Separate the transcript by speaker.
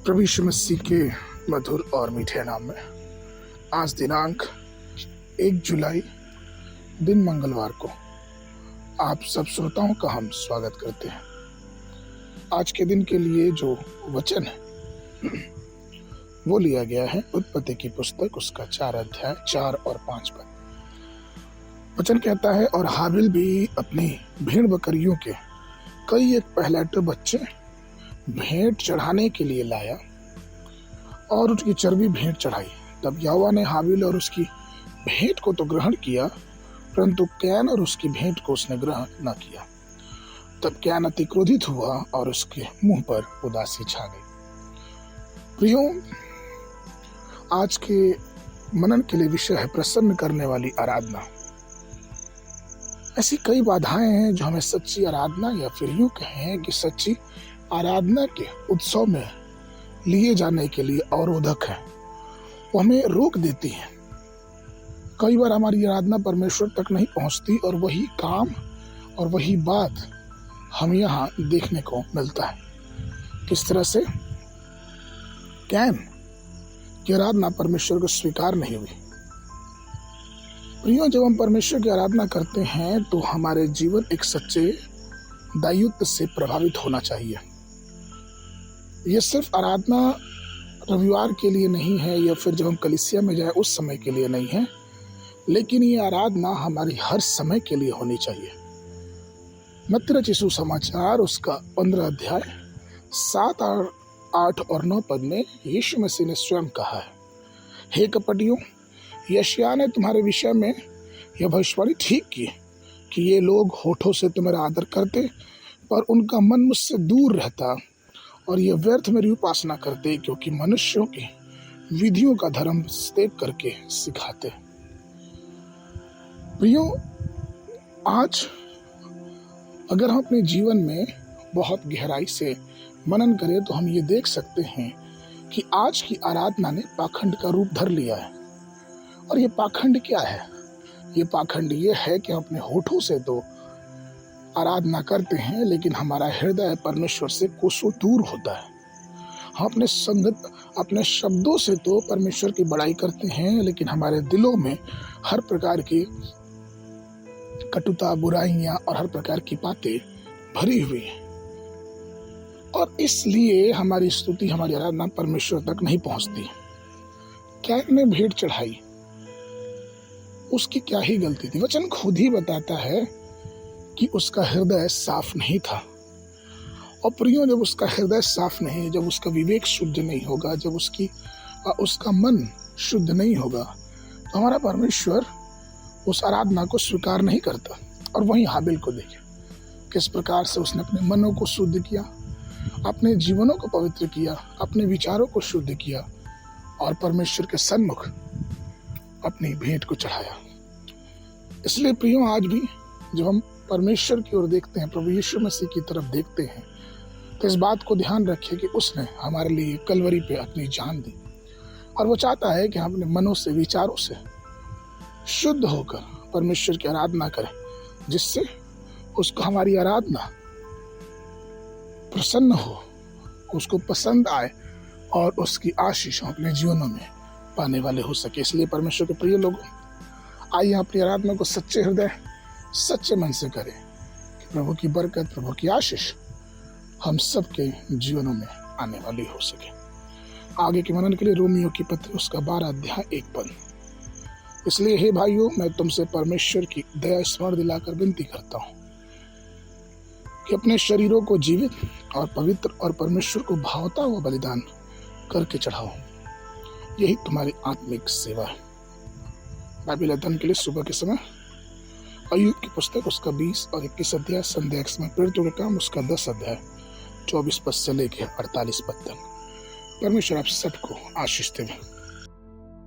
Speaker 1: प्रभु यीशु मसीह के मधुर और मीठे नाम में आज दिनांक 1 जुलाई दिन मंगलवार को आप सब श्रोताओं का हम स्वागत करते हैं। आज के दिन के लिए जो वचन है वो लिया गया है उत्पत्ति की पुस्तक, उसका 4 अध्याय 4 और 5 पद। वचन कहता है, और हाबिल भी अपनी भेड़ बकरियों के कई एक पहलौठे बच्चे भेंट चढ़ाने के लिए लाया और उसकी चर्बी भेंट चढ़ाई। तब यहोवा ने हाबिल और उसकी भेंट को तो ग्रहण किया, परंतु कैन और उसकी भेंट को उसने ग्रहण न किया। तब कैन अति क्रोधित हुआ और उसके मुंह पर उदासी छा गई। प्रियो, आज के मनन के लिए विषय है प्रसन्न करने वाली आराधना। ऐसी कई बाधाएं हैं जो हमें सच्ची आराधना या फिर यूं कहें कि सच्ची आराधना के उत्सव में लिए जाने के लिए अवरोधक है, वो हमें रोक देती है। कई बार हमारी आराधना परमेश्वर तक नहीं पहुंचती और वही काम और वही बात हम यहाँ देखने को मिलता है। किस तरह से कैन की आराधना परमेश्वर को स्वीकार नहीं हुई। प्रियो, जब हम परमेश्वर की आराधना करते हैं तो हमारे जीवन एक सच्चे दायित्व से प्रभावित होना चाहिए। ये सिर्फ आराधना रविवार के लिए नहीं है या फिर जब हम कलीसिया में जाए उस समय के लिए नहीं है, लेकिन ये आराधना हमारी हर समय के लिए होनी चाहिए। मत्ती रचित सुसमाचार उसका 15 अध्याय 7 और 8 और 9 पद में यीशु मसीह ने स्वयं कहा है, हे कपटियों, यशायाह ने तुम्हारे विषय में यह भविष्यवाणी ठीक की कि ये लोग होठों से तुम्हारा आदर करते, पर उनका मन मुझसे दूर रहता और ये व्यर्थ मेरी उपासना करते, क्योंकि मनुष्यों की विधियों का धर्म देख करके सिखाते। प्रियो, आज अगर हम अपने जीवन में बहुत गहराई से मनन करें तो हम ये देख सकते हैं कि आज की आराधना ने पाखंड का रूप धर लिया है। और ये पाखंड क्या है? ये पाखंड ये है कि हम अपने होठों से तो आराधना करते हैं, लेकिन हमारा हृदय परमेश्वर से कोसों दूर होता है। हम अपने शब्दों से तो परमेश्वर की बड़ाई करते हैं, लेकिन हमारे दिलों में हर प्रकार की कटुता, बुराइयां और हर प्रकार की बातें भरी हुई हैं। और इसलिए हमारी स्तुति, हमारी आराधना परमेश्वर तक नहीं पहुंचती। कैन ने भेंट चढ़ाई, उसकी क्या ही गलती थी? वचन खुद ही बताता है कि उसका हृदय साफ नहीं था। और प्रियो, जब उसका हृदय साफ नहीं, जब उसका विवेक शुद्ध नहीं होगा, जब उसका मन शुद्ध नहीं होगा, तो हमारा परमेश्वर उस आराधना को स्वीकार नहीं करता। और वहीं हाबिल को देखे किस प्रकार से उसने अपने मनों को शुद्ध किया, अपने जीवनों को पवित्र किया, अपने विचारों को शुद्ध किया और परमेश्वर के सन्मुख अपनी भेंट को चढ़ाया। इसलिए प्रियो, आज भी जब हम परमेश्वर की ओर देखते हैं, प्रभु यीशु मसीह की तरफ देखते हैं, तो इस बात को ध्यान रखिए कि उसने हमारे लिए कलवरी पे अपनी जान दी। और वो चाहता है कि हम अपने मनों से, विचारों से शुद्ध होकर परमेश्वर की आराधना करें, जिससे उसको हमारी आराधना प्रसन्न हो, उसको पसंद आए और उसकी आशीष हम अपने जीवनों में पाने वाले हो सके। इसलिए परमेश्वर के प्रिय लोगों, आइए अपनी आराधना को सच्चे हृदय, सच्चे मन से करें कि प्रभु की बरकत, प्रभु की आशीष हम सबके जीवनों में आने वाली हो सके। आगे के मनन के लिए रोमियो की पत्री उसका 12 अध्याय 1 पद। इसलिए हे भाइयों, मैं तुमसे परमेश्वर की दया स्मरण दिलाकर विनती करता हूँ कि अपने शरीरों को जीवित और पवित्र और परमेश्वर को भावता हुआ बलिदान करके चढ़ाओ, यही तुम्हारी आत्मिक सेवा है। बाइबल अध्ययन के लिए सुबह के समय अय्यूब की पुस्तक उसका 20 और 21 अध्याय, संध्या के समय प्रेरितों के काम उसका 10 अध्याय 24 पद से लेकर 48 पद तक। परमेश्वर आप सबको आशीष देवे।